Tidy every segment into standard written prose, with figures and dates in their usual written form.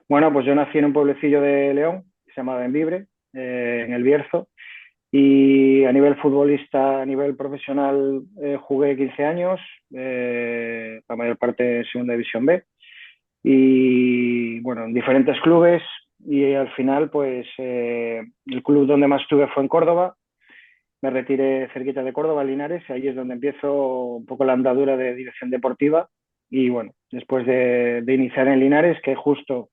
Bueno, pues yo nací en un pueblecillo de León, que se llama Bembibre, en el Bierzo, y a nivel futbolista, a nivel profesional, jugué 15 años, la mayor parte en Segunda División B, y bueno, en diferentes clubes, y al final, pues el club donde más estuve fue en Córdoba. Me retiré cerquita de Córdoba, Linares, y ahí es donde empiezo un poco la andadura de dirección deportiva. Y bueno, después de iniciar en Linares, que justo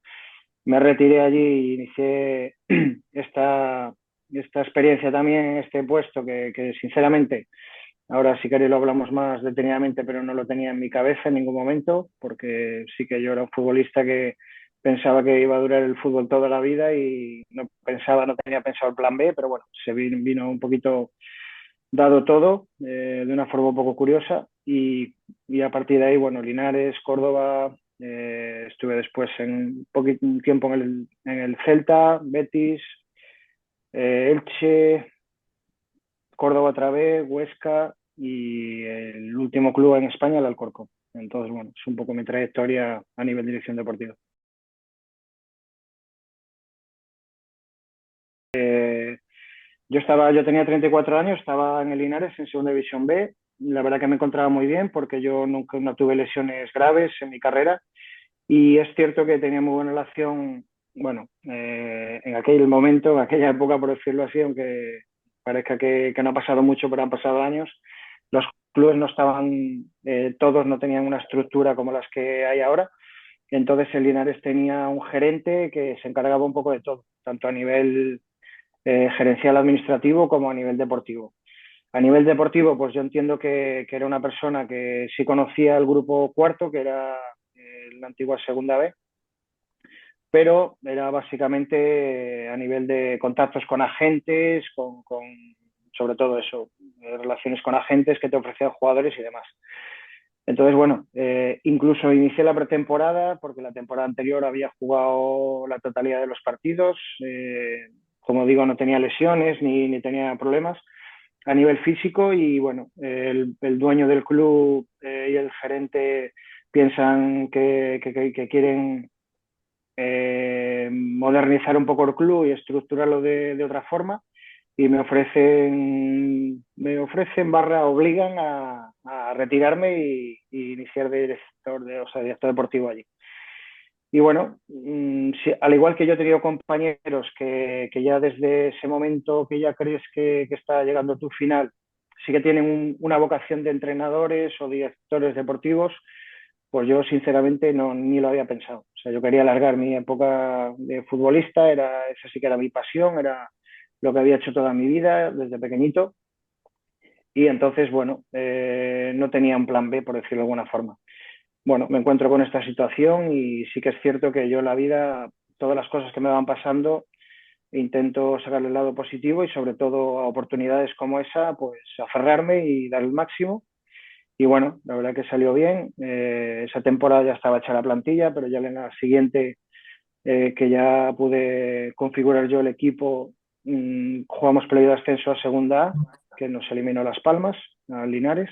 me retiré allí y inicié esta, esta experiencia también en este puesto que sinceramente, ahora si queréis lo hablamos más detenidamente, pero no lo tenía en mi cabeza en ningún momento, porque sí que yo era un futbolista que pensaba que iba a durar el fútbol toda la vida y no tenía pensado el plan B, pero bueno, se vino un poquito dado todo de una forma un poco curiosa y a partir de ahí, bueno, Linares, Córdoba, estuve después un tiempo en el Celta, Betis, Elche, Córdoba otra vez, Huesca y el último club en España, el Alcorcón. Entonces, bueno, es un poco mi trayectoria a nivel de dirección deportiva. Yo tenía 34 años, estaba en el Linares en Segunda División B. La verdad que me encontraba muy bien porque yo nunca no tuve lesiones graves en mi carrera y es cierto que tenía muy buena relación, bueno, en aquel momento, en aquella época, por decirlo así, aunque parezca que no ha pasado mucho, pero han pasado años, los clubes no estaban, todos no tenían una estructura como las que hay ahora. Entonces el Linares tenía un gerente que se encargaba un poco de todo, tanto a nivel gerencial administrativo como a nivel deportivo. A nivel deportivo, pues yo entiendo que era una persona que sí conocía el grupo cuarto, que era la antigua Segunda B, pero era básicamente a nivel de contactos con agentes, sobre todo eso, relaciones con agentes que te ofrecían jugadores y demás. Entonces, bueno, incluso inicié la pretemporada porque la temporada anterior había jugado la totalidad de los partidos. Como digo, no tenía lesiones ni tenía problemas a nivel físico y bueno, el dueño del club y el gerente piensan que quieren modernizar un poco el club y estructurarlo de otra forma y me ofrecen barra obligan a retirarme y iniciar de director, o sea, director deportivo allí. Y bueno, sí, al igual que yo he tenido compañeros que ya desde ese momento que ya crees que está llegando tu final, sí que tienen una vocación de entrenadores o directores deportivos, pues yo sinceramente no, ni lo había pensado. O sea, yo quería alargar mi época de futbolista, esa sí que era mi pasión, era lo que había hecho toda mi vida desde pequeñito. Y entonces, bueno, no tenía un plan B, por decirlo de alguna forma. Bueno, me encuentro con esta situación y sí que es cierto que yo en la vida, todas las cosas que me van pasando, intento sacarle el lado positivo y sobre todo a oportunidades como esa, pues aferrarme y dar el máximo. Y bueno, la verdad que salió bien. Esa temporada ya estaba hecha la plantilla, pero ya en la siguiente, que ya pude configurar yo el equipo, jugamos play de ascenso a Segunda A, que nos eliminó Las Palmas, a Linares.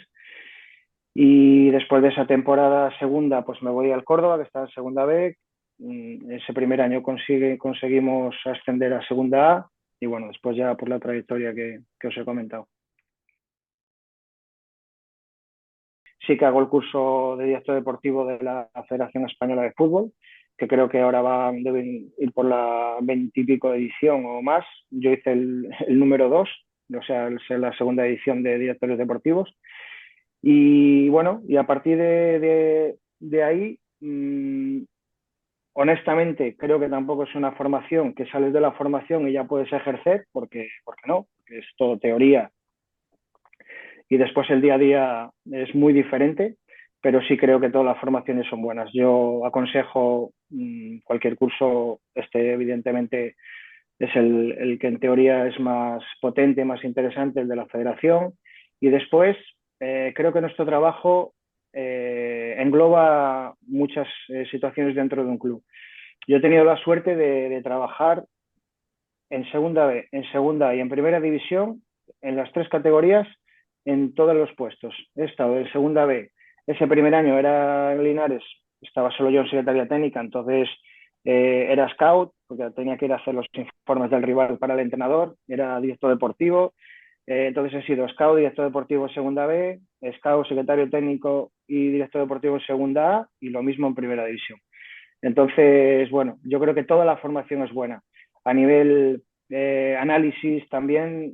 Y después de esa temporada segunda, pues me voy al Córdoba, que está en Segunda B. Ese primer año conseguimos ascender a Segunda A y bueno, después ya por la trayectoria que os he comentado. Sí que hago el curso de director deportivo de la Federación Española de Fútbol, que creo que ahora deben ir por la 20 y pico edición o más. Yo hice el número 2, o sea, la segunda edición de directores deportivos. Y bueno, y a partir de ahí, honestamente, creo que tampoco es una formación que sales de la formación y ya puedes ejercer, porque no, porque es todo teoría y después el día a día es muy diferente, pero sí creo que todas las formaciones son buenas. Yo aconsejo cualquier curso, este evidentemente es el que en teoría es más potente, más interesante, el de la federación, y después creo que nuestro trabajo engloba muchas situaciones dentro de un club. Yo he tenido la suerte de trabajar en segunda B, en segunda y en primera división, en las tres categorías, en todos los puestos. He estado en segunda B. Ese primer año era en Linares, estaba solo yo en secretaría técnica, entonces era scout, porque tenía que ir a hacer los informes del rival para el entrenador, era director deportivo. Entonces he sido scout, director deportivo en segunda B, scout, secretario técnico y director deportivo en segunda A, y lo mismo en primera división. Entonces, bueno, yo creo que toda la formación es buena. A nivel análisis también,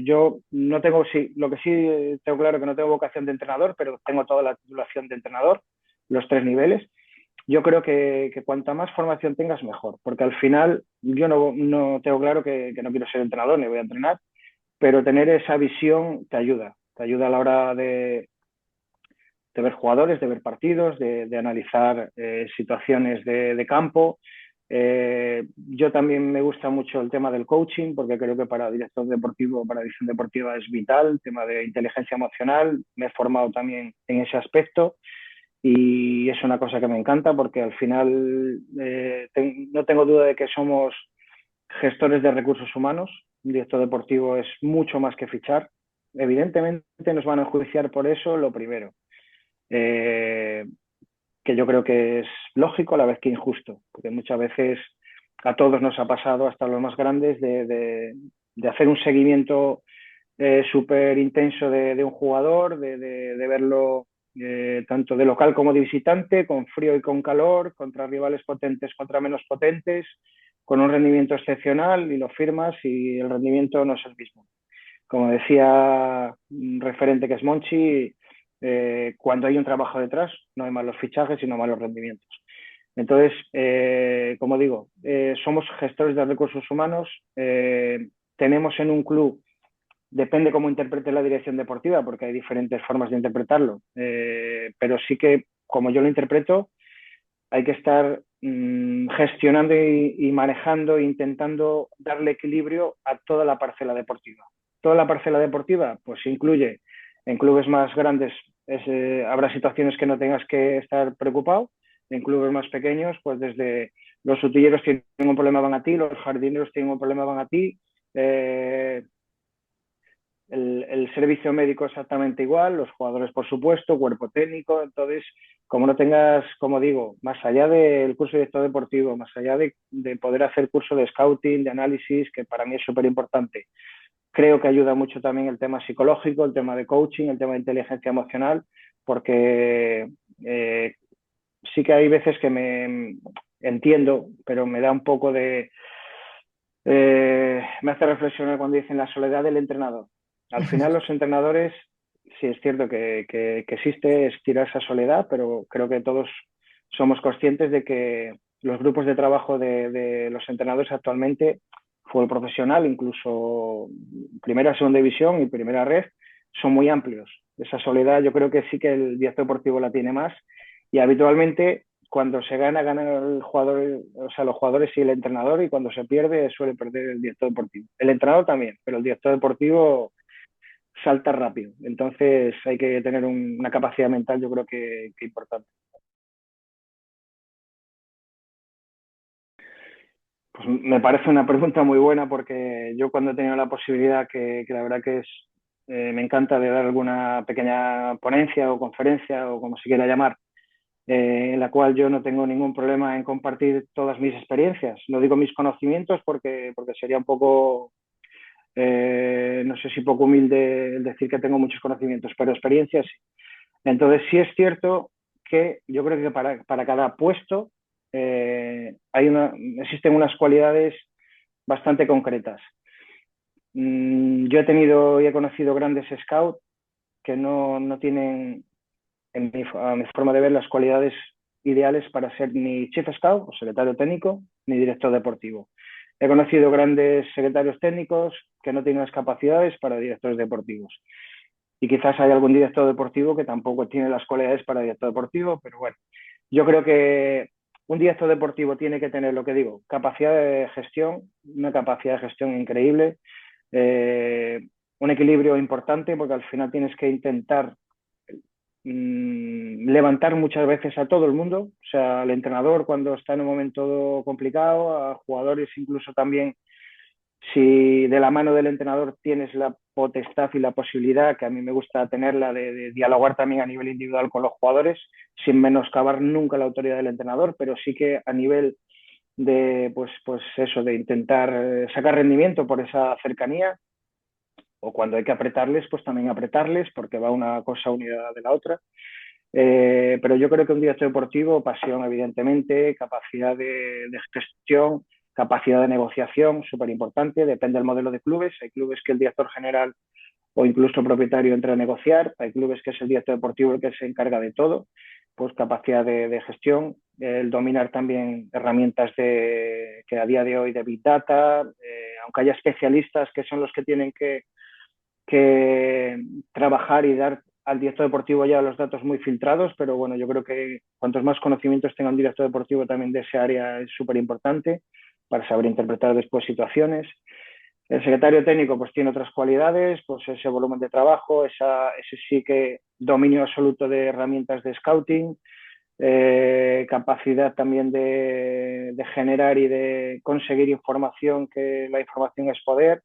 yo no tengo, sí, lo que sí tengo claro que no tengo vocación de entrenador, pero tengo toda la titulación de entrenador, los 3 niveles. Yo creo que cuanta más formación tengas, mejor, porque al final yo no tengo claro que no quiero ser entrenador ni voy a entrenar, pero tener esa visión te ayuda a la hora de ver jugadores, de ver partidos, de analizar situaciones de campo. Yo también me gusta mucho el tema del coaching, porque creo que para director deportivo, para dirección deportiva es vital, el tema de inteligencia emocional. Me he formado también en ese aspecto y es una cosa que me encanta porque al final no tengo duda de que somos gestores de recursos humanos. Un director deportivo es mucho más que fichar. Evidentemente nos van a enjuiciar por eso, lo primero. Eh, que yo creo que es lógico a la vez que injusto, porque muchas veces a todos nos ha pasado, hasta los más grandes, de hacer un seguimiento súper intenso de un jugador, de verlo tanto de local como de visitante, con frío y con calor, contra rivales potentes, contra menos potentes, con un rendimiento excepcional y lo firmas y el rendimiento no es el mismo. Como decía un referente que es Monchi, cuando hay un trabajo detrás no hay malos fichajes sino malos rendimientos. Entonces, como digo, somos gestores de recursos humanos, tenemos en un club, depende cómo interprete la dirección deportiva, porque hay diferentes formas de interpretarlo, pero sí que, como yo lo interpreto, hay que estar gestionando y manejando e intentando darle equilibrio a toda la parcela deportiva. Toda la parcela deportiva pues incluye en clubes más grandes habrá situaciones que no tengas que estar preocupado. En clubes más pequeños, pues desde los utilleros tienen un problema, van a ti, los jardineros tienen un problema, van a ti, eh, el servicio médico exactamente igual, los jugadores por supuesto, cuerpo técnico. Entonces, como no tengas, como digo, más allá del curso de director deportivo, más allá de poder hacer curso de scouting, de análisis, que para mí es súper importante, creo que ayuda mucho también el tema psicológico, el tema de coaching, el tema de inteligencia emocional, porque sí que hay veces que me entiendo, pero me da un poco de, me hace reflexionar cuando dicen la soledad del entrenador. Al final los entrenadores, sí es cierto que existe estirar esa soledad, pero creo que todos somos conscientes de que los grupos de trabajo de los entrenadores actualmente, fútbol profesional, incluso primera, segunda división y primera red, son muy amplios. Esa soledad yo creo que sí que el director deportivo la tiene más y habitualmente cuando se gana, gana el jugador, o sea, los jugadores y el entrenador, y cuando se pierde, suele perder el director deportivo. El entrenador también, pero el director deportivo salta rápido. Entonces hay que tener una capacidad mental, yo creo que importante. Pues me parece una pregunta muy buena porque yo cuando he tenido la posibilidad, que la verdad que es, me encanta de dar alguna pequeña ponencia o conferencia o como se quiera llamar, en la cual yo no tengo ningún problema en compartir todas mis experiencias. No digo mis conocimientos porque sería un poco, no sé si poco humilde el decir que tengo muchos conocimientos, pero experiencias sí. Entonces sí es cierto que yo creo que para cada puesto existen unas cualidades bastante concretas. Yo he tenido y he conocido grandes scouts que no tienen a mi forma de ver, las cualidades ideales para ser ni chief scout o secretario técnico, ni director deportivo. He conocido grandes secretarios técnicos que no tienen las capacidades para directores deportivos. Y quizás hay algún director deportivo que tampoco tiene las cualidades para director deportivo, pero bueno, yo creo que un director deportivo tiene que tener, lo que digo, capacidad de gestión, una capacidad de gestión increíble, eh, un equilibrio importante, porque al final tienes que intentar levantar muchas veces a todo el mundo, o sea, al entrenador cuando está en un momento complicado, a jugadores incluso también, si de la mano del entrenador tienes la potestad y la posibilidad, que a mí me gusta tenerla, de dialogar también a nivel individual con los jugadores, sin menoscabar nunca la autoridad del entrenador, pero sí que a nivel pues eso, de intentar sacar rendimiento por esa cercanía, o cuando hay que apretarles, pues también apretarles, porque va una cosa unida de la otra. Pero yo creo que un director deportivo, pasión, evidentemente, capacidad de gestión, capacidad de negociación, súper importante, depende del modelo de clubes. Hay clubes que el director general o incluso propietario entra a negociar, hay clubes que es el director deportivo el que se encarga de todo, pues capacidad de gestión, el dominar también herramientas que a día de hoy de Big Data, aunque haya especialistas que son los que tienen que trabajar y dar al director deportivo ya los datos muy filtrados, pero bueno, yo creo que cuantos más conocimientos tenga un director deportivo también de esa área es súper importante para saber interpretar después situaciones. El secretario técnico pues tiene otras cualidades, pues ese volumen de trabajo, ese sí que dominio absoluto de herramientas de scouting, capacidad también de generar y de conseguir información, que la información es poder.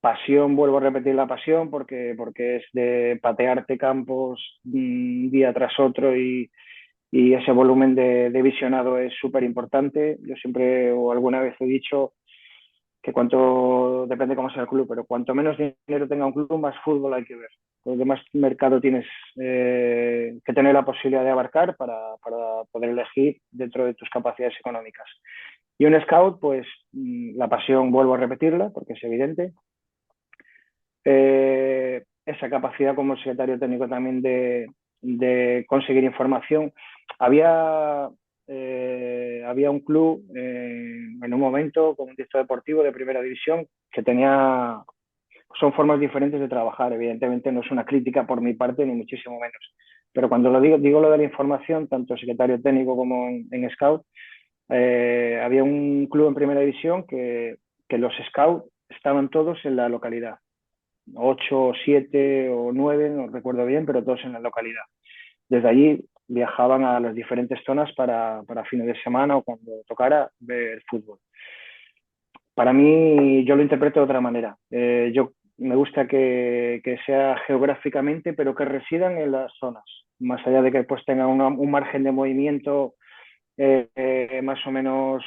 Pasión, vuelvo a repetir la pasión, porque es de patearte campos día tras otro y ese volumen de visionado es súper importante. Yo siempre o alguna vez he dicho que depende cómo sea el club, pero cuanto menos dinero tenga un club, más fútbol hay que ver. Porque más mercado tienes que tener la posibilidad de abarcar para poder elegir dentro de tus capacidades económicas. Y un scout, pues la pasión, vuelvo a repetirla, porque es evidente. Esa capacidad como secretario técnico también de conseguir información. Había un club en un momento con un director deportivo de primera división que son formas diferentes de trabajar. Evidentemente no es una crítica por mi parte ni muchísimo menos, pero cuando digo lo de la información, tanto secretario técnico como en Scout, había un club en primera división que los Scouts estaban todos en la localidad, 8, 7 o 9, no recuerdo bien, pero todos en la localidad. Desde allí viajaban a las diferentes zonas para fines de semana o cuando tocara ver fútbol. Para mí, yo lo interpreto de otra manera. Yo me gusta que sea geográficamente, pero que residan en las zonas, más allá de que pues tengan un margen de movimiento más o menos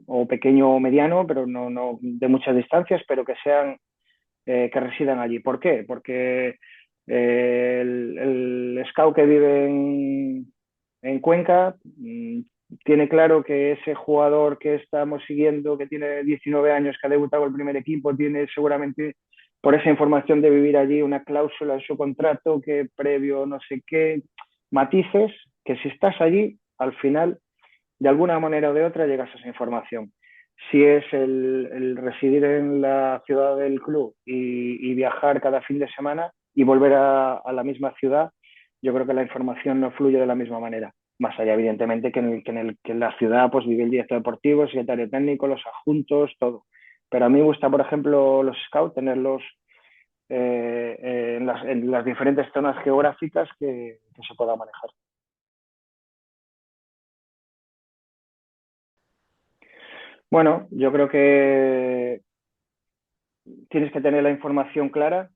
o pequeño o mediano, pero no de muchas distancias, pero que que residan allí. ¿Por qué? Porque el scout que vive en Cuenca tiene claro que ese jugador que estamos siguiendo, que tiene 19 años, que ha debutado el primer equipo, tiene seguramente, por esa información de vivir allí, una cláusula en su contrato que previo no sé qué, matices, que si estás allí, al final, de alguna manera o de otra, llegas a esa información. Si es el residir en la ciudad del club y viajar cada fin de semana y volver a la misma ciudad, yo creo que la información no fluye de la misma manera. Más allá, evidentemente, que en la ciudad pues vive el director deportivo, el secretario técnico, los adjuntos, todo. Pero a mí me gusta, por ejemplo, los scouts, tenerlos en las diferentes zonas geográficas que se pueda manejar. Bueno, yo creo que tienes que tener la información clara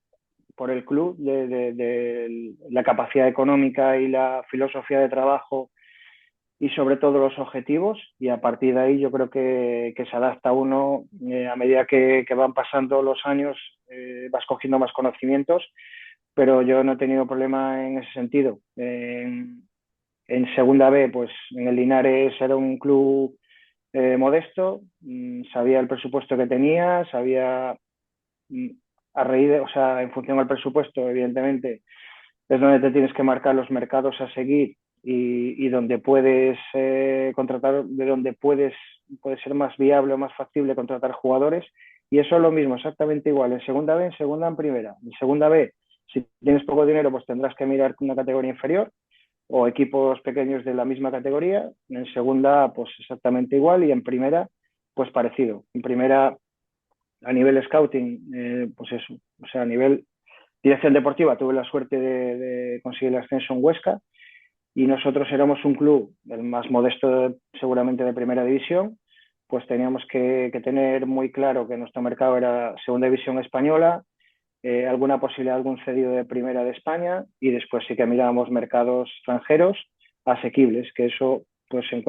por el club de la capacidad económica y la filosofía de trabajo y sobre todo los objetivos, y a partir de ahí yo creo que se adapta uno a medida que van pasando los años, vas cogiendo más conocimientos, pero yo no he tenido problema en ese sentido. En segunda B, pues en el Linares era un club modesto, sabía el presupuesto que tenía, sabía a raíz o sea, en función del presupuesto, evidentemente, es donde te tienes que marcar los mercados a seguir y donde puedes contratar, de donde puede ser más viable o más factible contratar jugadores. Y eso es lo mismo, exactamente igual, en segunda B, en segunda, en primera. En segunda B, si tienes poco dinero, pues tendrás que mirar una categoría inferior o equipos pequeños de la misma categoría. En segunda, pues exactamente igual. Y en primera, pues parecido. En primera, a nivel scouting, pues eso, o sea, a nivel dirección deportiva tuve la suerte de conseguir el ascenso en Huesca y nosotros éramos un club, el más modesto seguramente de primera división, pues teníamos que tener muy claro que nuestro mercado era segunda división española, alguna posibilidad de algún cedido de primera de España y después sí que mirábamos mercados extranjeros asequibles, que eso pues en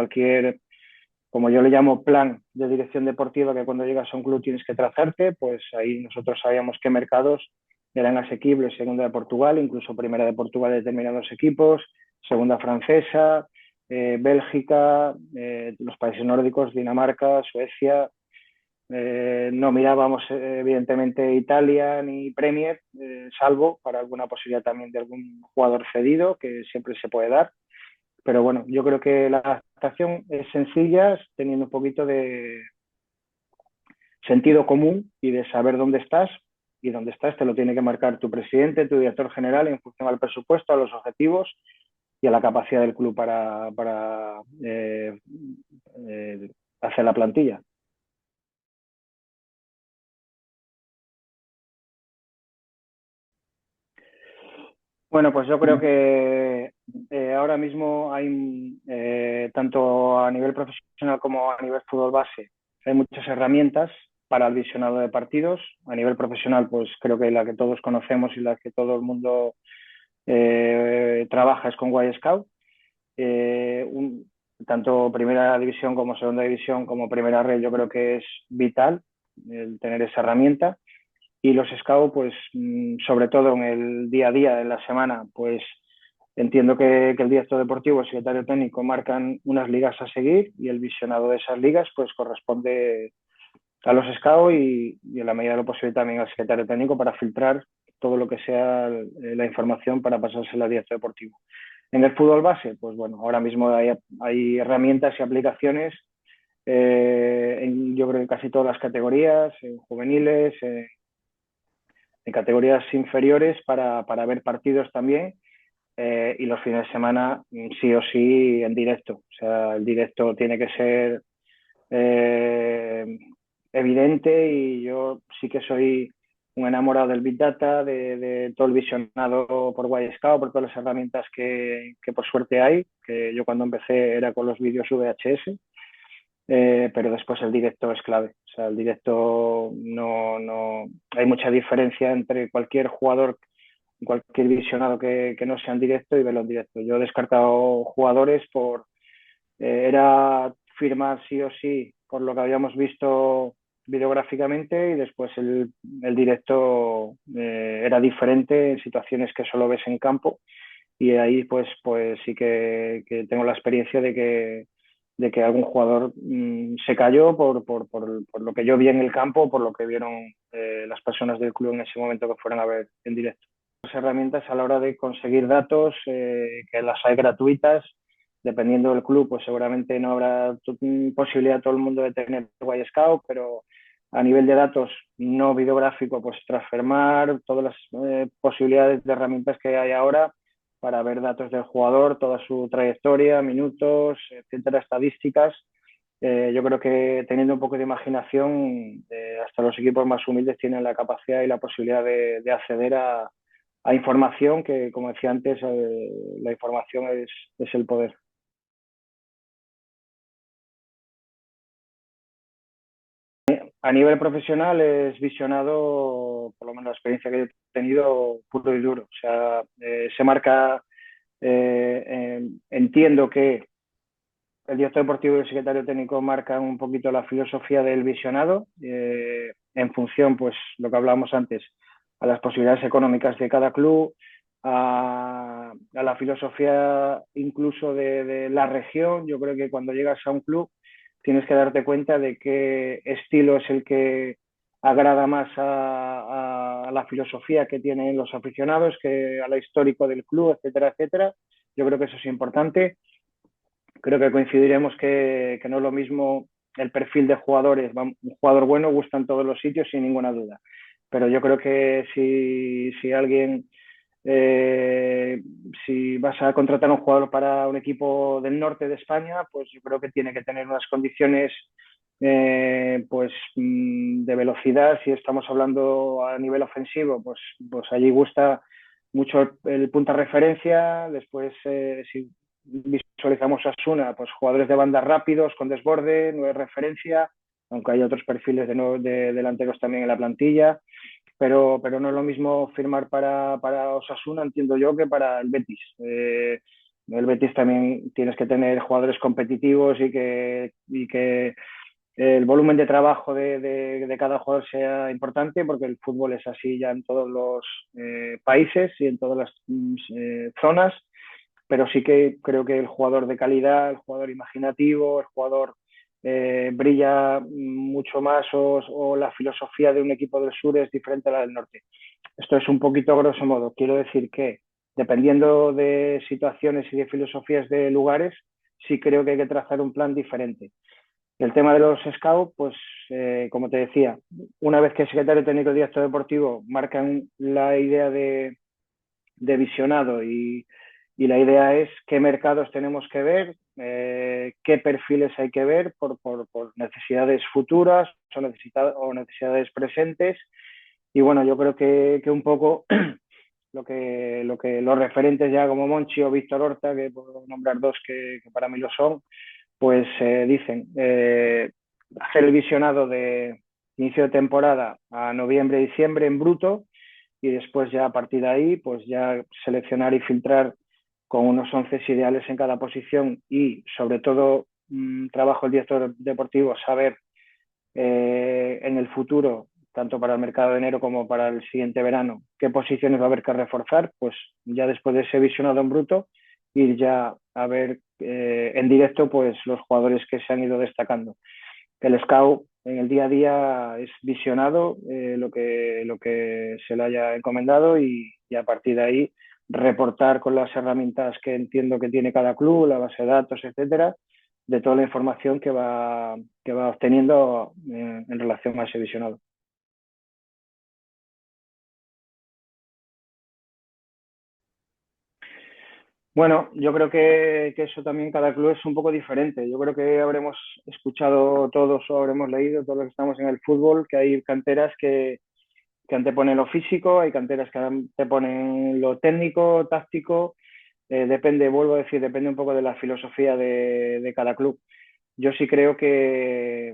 como yo le llamo, plan de dirección deportiva que cuando llegas a un club tienes que trazarte, pues ahí nosotros sabíamos qué mercados eran asequibles, segunda de Portugal, incluso primera de Portugal de determinados equipos, segunda francesa, Bélgica, los países nórdicos, Dinamarca, Suecia. No mirábamos evidentemente Italia ni Premier, salvo para alguna posibilidad también de algún jugador cedido, que siempre se puede dar. Pero bueno, yo creo que la adaptación es sencilla, teniendo un poquito de sentido común y de saber dónde estás, y dónde estás te lo tiene que marcar tu presidente, tu director general, en función al presupuesto, a los objetivos y a la capacidad del club para hacer la plantilla. Bueno, pues yo creo que ahora mismo hay, tanto a nivel profesional como a nivel fútbol base, hay muchas herramientas para el visionado de partidos. A nivel profesional, pues creo que la que todos conocemos y la que todo el mundo trabaja es con Y-Scout. Tanto primera división como segunda división como primera red, yo creo que es vital el tener esa herramienta. Y los scouts, pues sobre todo en el día a día, en la semana, pues entiendo que el director deportivo, el secretario técnico marcan unas ligas a seguir y el visionado de esas ligas pues corresponde a los scouts y en la medida de lo posible también al secretario técnico para filtrar todo lo que sea la información para pasársela al director deportivo. En el fútbol base, pues bueno, ahora mismo hay herramientas y aplicaciones yo creo que casi todas las categorías, en juveniles, en categorías inferiores para ver partidos también y los fines de semana sí o sí en directo. O sea, el directo tiene que ser evidente y yo sí que soy un enamorado del Big Data, de todo el visionado por Wirescout, por todas las herramientas que por suerte hay, que yo cuando empecé era con los vídeos VHS, pero después el directo es clave. O sea, el directo no hay mucha diferencia entre cualquier jugador, cualquier visionado que no sea en directo y verlo en directo. Yo he descartado jugadores era firmar sí o sí por lo que habíamos visto videográficamente y después el directo era diferente en situaciones que solo ves en campo y ahí pues sí que tengo la experiencia de que algún jugador se cayó por lo que yo vi en el campo, por lo que vieron las personas del club en ese momento que fueron a ver en directo. Las herramientas a la hora de conseguir datos, que las hay gratuitas, dependiendo del club, pues seguramente no habrá posibilidad todo el mundo de tener Y-Scout, pero a nivel de datos no videográfico, pues Transfermarkt, todas las posibilidades de herramientas que hay ahora para ver datos del jugador, toda su trayectoria, minutos, etcétera, estadísticas. Yo creo que teniendo un poco de imaginación, hasta los equipos más humildes tienen la capacidad y la posibilidad de acceder a información que, como decía antes, la información es el poder. A nivel profesional es visionado, por lo menos la experiencia que he tenido, puro y duro. O sea, se marca, entiendo que el director deportivo y el secretario técnico marcan un poquito la filosofía del visionado en función, pues, lo que hablábamos antes, a las posibilidades económicas de cada club, a la filosofía incluso de la región. Yo creo que cuando llegas a un club tienes que darte cuenta de qué estilo es el que agrada más a la filosofía que tienen los aficionados, que a lo histórico del club, etcétera, etcétera. Yo creo que eso es importante. Creo que coincidiremos que no es lo mismo el perfil de jugadores. Un jugador bueno gusta en todos los sitios sin ninguna duda. Pero yo creo que si alguien, eh, si vas a contratar a un jugador para un equipo del norte de España, pues yo creo que tiene que tener unas condiciones pues de velocidad. Si estamos hablando a nivel ofensivo, pues allí gusta mucho el punta referencia. Después, si visualizamos a Asuna, pues jugadores de banda rápidos, con desborde, no es referencia, aunque hay otros perfiles de delanteros también en la plantilla, pero no es lo mismo firmar para Osasuna, entiendo yo, que para el Betis. el Betis también tienes que tener jugadores competitivos y que el volumen de trabajo de cada jugador sea importante, porque el fútbol es así ya en todos los países y en todas las zonas, pero sí que creo que el jugador de calidad, el jugador imaginativo, el jugador brilla mucho más o la filosofía de un equipo del sur es diferente a la del norte. Esto es un poquito grosso modo. Quiero decir que dependiendo de situaciones y de filosofías de lugares, sí creo que hay que trazar un plan diferente. El tema de los scouts, pues como te decía, una vez que el secretario técnico y director deportivo marcan la idea de visionado y la idea es qué mercados tenemos que ver, qué perfiles hay que ver por necesidades futuras o necesidades presentes. Y bueno, yo creo que un poco los referentes ya como Monchi o Víctor Horta, que puedo nombrar dos que para mí lo son, pues dicen hacer el visionado de inicio de temporada a noviembre, diciembre en bruto, y después ya a partir de ahí, pues ya seleccionar y filtrar con unos 11 ideales en cada posición y sobre todo trabajo el director deportivo, saber en el futuro, tanto para el mercado de enero como para el siguiente verano, qué posiciones va a haber que reforzar, pues ya después de ese visionado en bruto, ir ya a ver en directo pues los jugadores que se han ido destacando. El scout en el día a día es visionado lo que se le haya encomendado y a partir de ahí reportar con las herramientas que entiendo que tiene cada club, la base de datos, etcétera, de toda la información que va obteniendo en relación a ese visionado. Bueno, yo creo que eso también cada club es un poco diferente. Yo creo que habremos escuchado todos o habremos leído todos los que estamos en el fútbol que hay canteras que anteponen lo físico, hay canteras que anteponen lo técnico, táctico, depende, vuelvo a decir, depende un poco de la filosofía de cada club. Yo sí creo que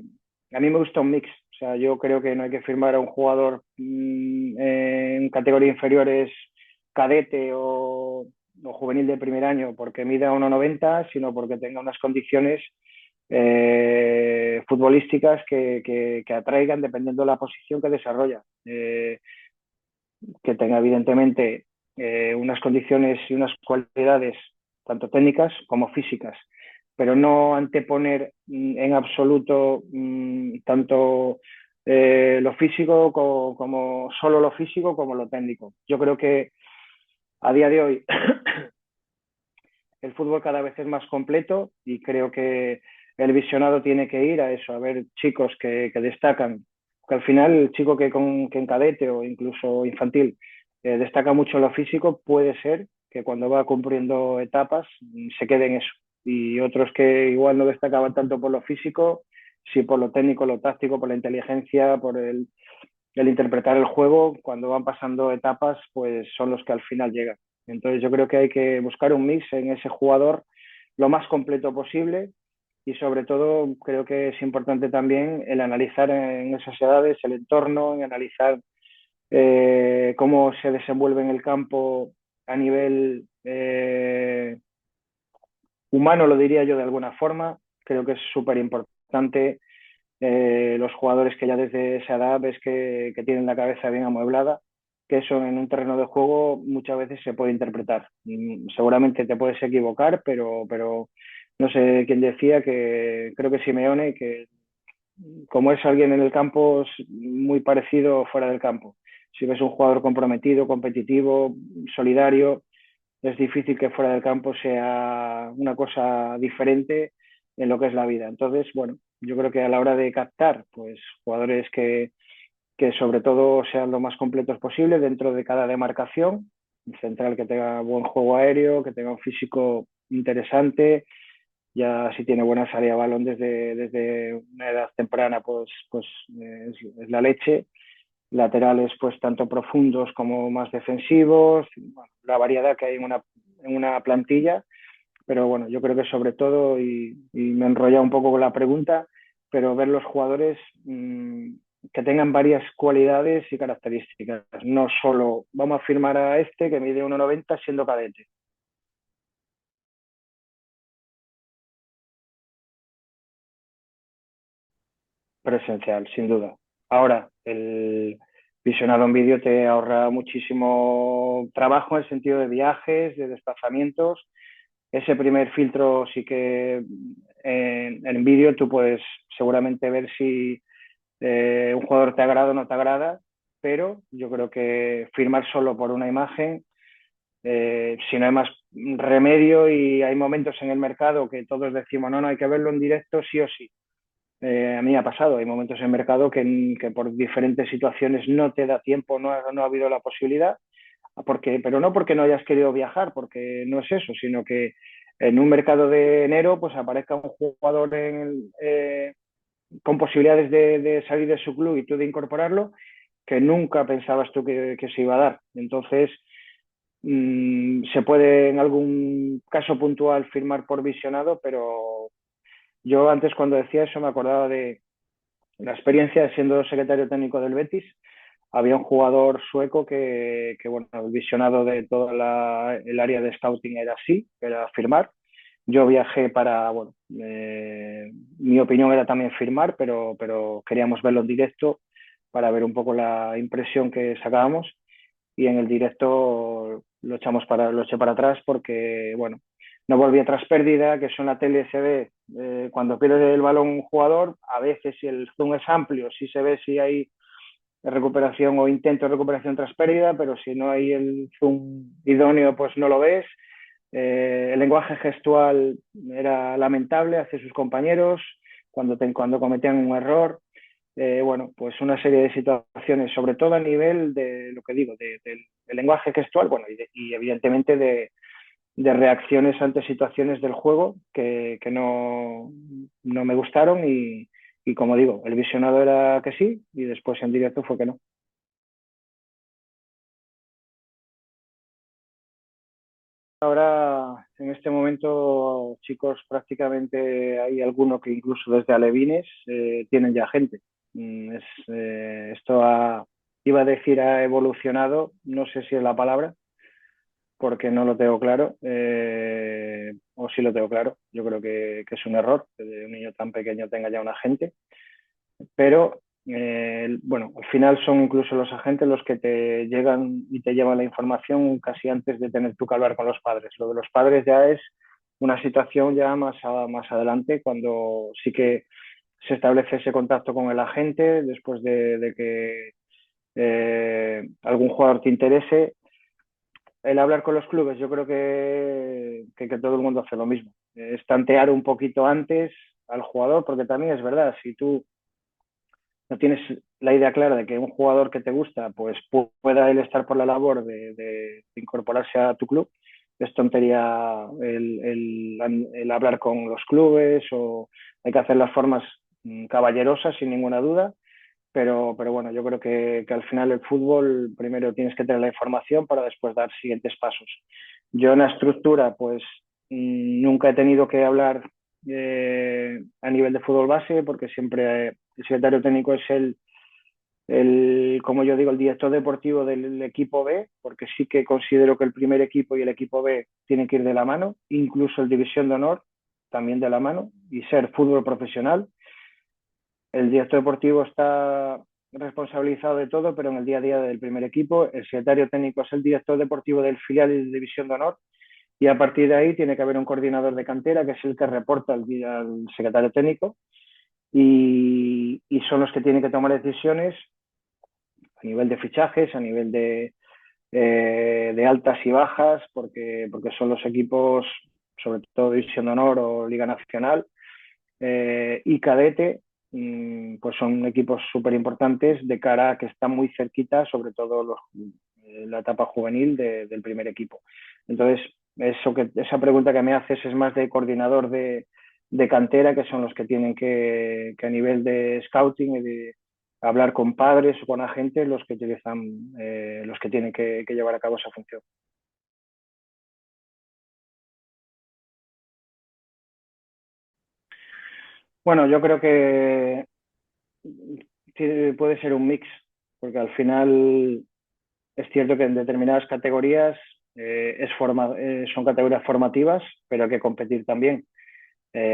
a mí me gusta un mix, o sea, yo creo que no hay que firmar a un jugador en categoría inferiores cadete o juvenil de primer año porque mida 1,90, sino porque tenga unas condiciones futbolísticas que atraigan dependiendo de la posición que desarrolla. Que tenga evidentemente unas condiciones y unas cualidades tanto técnicas como físicas, pero no anteponer en absoluto tanto lo físico como solo lo físico como lo técnico. Yo creo que a día de hoy el fútbol cada vez es más completo y creo que el visionado tiene que ir a eso, a ver chicos que destacan, que al final el chico que en cadete o incluso infantil destaca mucho en lo físico, puede ser que cuando va cumpliendo etapas se quede en eso. Y otros que igual no destacaban tanto por lo físico, sí por lo técnico, lo táctico, por la inteligencia, por el interpretar el juego, cuando van pasando etapas, pues son los que al final llegan. Entonces yo creo que hay que buscar un mix en ese jugador lo más completo posible y sobre todo creo que es importante también el analizar en esas edades el entorno, en analizar cómo se desenvuelve en el campo a nivel humano, lo diría yo de alguna forma. Creo que es súper importante los jugadores que ya desde esa edad ves que tienen la cabeza bien amueblada, que eso en un terreno de juego muchas veces se puede interpretar. Seguramente te puedes equivocar, pero no sé quién decía que creo que Simeone, que como es alguien en el campo, es muy parecido fuera del campo. Si ves un jugador comprometido, competitivo, solidario, es difícil que fuera del campo sea una cosa diferente en lo que es la vida. Entonces, bueno, yo creo que a la hora de captar, pues jugadores que sobre todo sean lo más completos posible dentro de cada demarcación, un central que tenga buen juego aéreo, que tenga un físico interesante, ya si tiene buena salida de balón desde una edad temprana, pues es la leche. Laterales pues tanto profundos como más defensivos, bueno, la variedad que hay en una plantilla, pero bueno, yo creo que sobre todo, y me he enrollado un poco con la pregunta, pero ver los jugadores que tengan varias cualidades y características, no solo vamos a firmar a este que mide 1,90 siendo cadete. presencial, sin duda. Ahora, el visionado en vídeo te ahorra muchísimo trabajo en el sentido de viajes, de desplazamientos. Ese primer filtro sí que en vídeo tú puedes seguramente ver si un jugador te agrada o no te agrada, pero yo creo que firmar solo por una imagen, si no hay más remedio y hay momentos en el mercado que todos decimos, no, no, hay que verlo en directo sí o sí. A mí me ha pasado, hay momentos en el mercado que por diferentes situaciones no te da tiempo, no ha habido la posibilidad, pero no porque no hayas querido viajar, porque no es eso, sino que en un mercado de enero pues aparezca un jugador con posibilidades de salir de su club y tú de incorporarlo, que nunca pensabas tú que se iba a dar. Entonces, se puede en algún caso puntual firmar por visionado, pero yo antes cuando decía eso me acordaba de la experiencia de siendo secretario técnico del Betis. Había un jugador sueco que bueno, el visionado de toda el área de scouting era así, era firmar. Yo viajé para, bueno, mi opinión era también firmar, pero queríamos verlo en directo para ver un poco la impresión que sacábamos y en el directo lo eché para atrás porque, bueno, no volvía tras pérdida, que eso en la tele se ve cuando pierde el balón un jugador, a veces si el zoom es amplio, sí se ve si hay recuperación o intento de recuperación tras pérdida, pero si no hay el zoom idóneo, pues no lo ves. El lenguaje gestual era lamentable hacia sus compañeros cuando cometían un error. Bueno, pues una serie de situaciones, sobre todo a nivel de lo que digo, del lenguaje gestual, bueno, y evidentemente de reacciones ante situaciones del juego que no me gustaron y como digo, el visionado era que sí y después en directo fue que no. Ahora, en este momento, chicos, prácticamente hay alguno que incluso desde alevines tienen ya gente. Esto iba a decir ha evolucionado, no sé si es la palabra, porque no lo tengo claro, o sí lo tengo claro. Yo creo que es un error que un niño tan pequeño tenga ya un agente, pero bueno, al final son incluso los agentes los que te llegan y te llevan la información casi antes de tener tú que hablar con los padres. Lo de los padres ya es una situación ya más adelante, cuando sí que se establece ese contacto con el agente después de que algún jugador te interese. El hablar con los clubes, yo creo que todo el mundo hace lo mismo. Es tantear un poquito antes al jugador, porque también es verdad, si tú no tienes la idea clara de que un jugador que te gusta, pues pueda él estar por la labor de incorporarse a tu club, es tontería el hablar con los clubes o hay que hacer las formas caballerosas sin ninguna duda, pero bueno, yo creo que al final el fútbol primero tienes que tener la información para después dar siguientes pasos. Yo en la estructura, pues nunca he tenido que hablar a nivel de fútbol base porque siempre el secretario técnico es como yo digo, el director deportivo del equipo B, porque sí que considero que el primer equipo y el equipo B tienen que ir de la mano, incluso el División de Honor también de la mano y ser fútbol profesional. El director deportivo está responsabilizado de todo, pero en el día a día del primer equipo, el secretario técnico es el director deportivo del filial y de División de Honor, y a partir de ahí tiene que haber un coordinador de cantera, que es el que reporta al secretario técnico, y son los que tienen que tomar decisiones a nivel de fichajes, a nivel de altas y bajas, porque son los equipos, sobre todo División de Honor o Liga Nacional, y cadete, pues son equipos súper importantes de cara a que están muy cerquita, sobre todo la etapa juvenil del primer equipo. Entonces, esa pregunta que me haces es más de coordinador de cantera, que son los que tienen que a nivel de scouting y de hablar con padres o con agentes, los que utilizan, los que tienen que llevar a cabo esa función. Bueno, yo creo que puede ser un mix, porque al final es cierto que en determinadas categorías son categorías formativas, pero hay que competir también.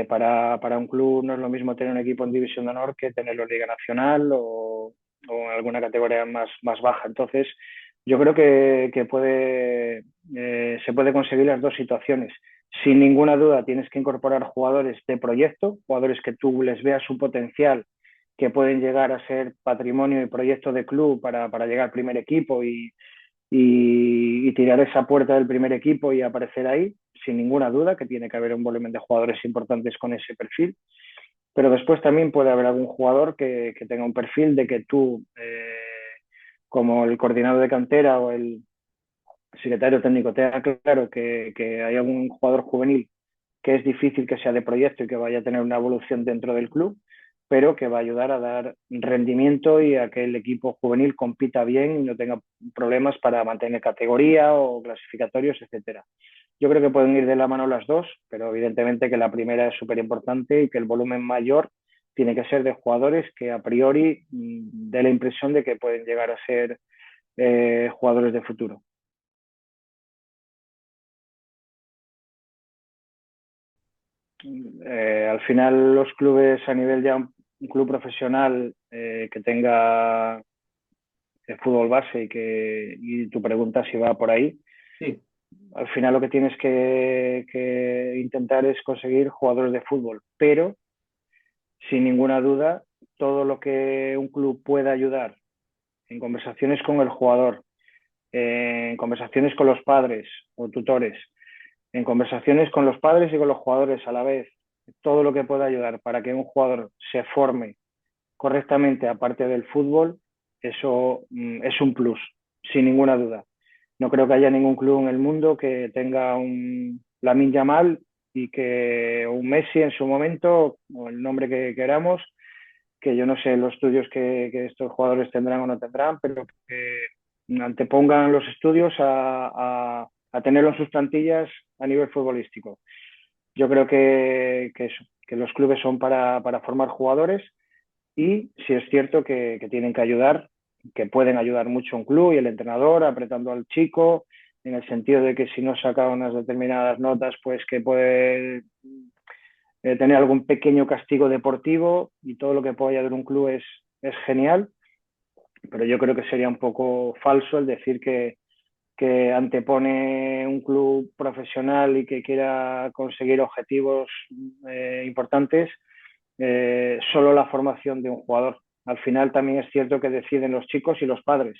Para un club no es lo mismo tener un equipo en División de Honor que tenerlo en Liga Nacional o en alguna categoría más baja. Entonces, yo creo que se puede conseguir las dos situaciones. Sin ninguna duda, tienes que incorporar jugadores de proyecto, jugadores que tú les veas su potencial, que pueden llegar a ser patrimonio y proyecto de club para llegar al primer equipo y tirar esa puerta del primer equipo y aparecer ahí, sin ninguna duda, que tiene que haber un volumen de jugadores importantes con ese perfil. Pero después también puede haber algún jugador que tenga un perfil de que tú, como el coordinador de cantera o el secretario técnico, tenga claro que hay algún jugador juvenil que es difícil que sea de proyecto y que vaya a tener una evolución dentro del club, pero que va a ayudar a dar rendimiento y a que el equipo juvenil compita bien y no tenga problemas para mantener categoría o clasificatorios, etcétera. Yo creo que pueden ir de la mano las dos, pero evidentemente que la primera es súper importante y que el volumen mayor tiene que ser de jugadores que a priori dé la impresión de que pueden llegar a ser jugadores de futuro. Al final los clubes a nivel ya un club profesional que tenga el fútbol base y tu pregunta si va por ahí, Sí, al final lo que tienes que intentar es conseguir jugadores de fútbol, pero sin ninguna duda todo lo que un club pueda ayudar en conversaciones con el jugador, en conversaciones con los padres o tutores, en conversaciones con los padres y con los jugadores a la vez, todo lo que pueda ayudar para que un jugador se forme correctamente aparte del fútbol, eso es un plus, sin ninguna duda. No creo que haya ningún club en el mundo que tenga un Lamine Yamal y que un Messi en su momento, o el nombre que queramos, que yo no sé los estudios que estos jugadores tendrán o no tendrán, pero que antepongan los estudios a tenerlo en sus plantillas a nivel futbolístico. Yo creo que los clubes son para formar jugadores y si es cierto que tienen que ayudar, que pueden ayudar mucho un club y el entrenador apretando al chico, en el sentido de que si no saca unas determinadas notas, pues que puede tener algún pequeño castigo deportivo y todo lo que pueda ayudar un club es genial, pero yo creo que sería un poco falso el decir que antepone un club profesional y que quiera conseguir objetivos importantes solo la formación de un jugador. Al final también es cierto que deciden los chicos y los padres,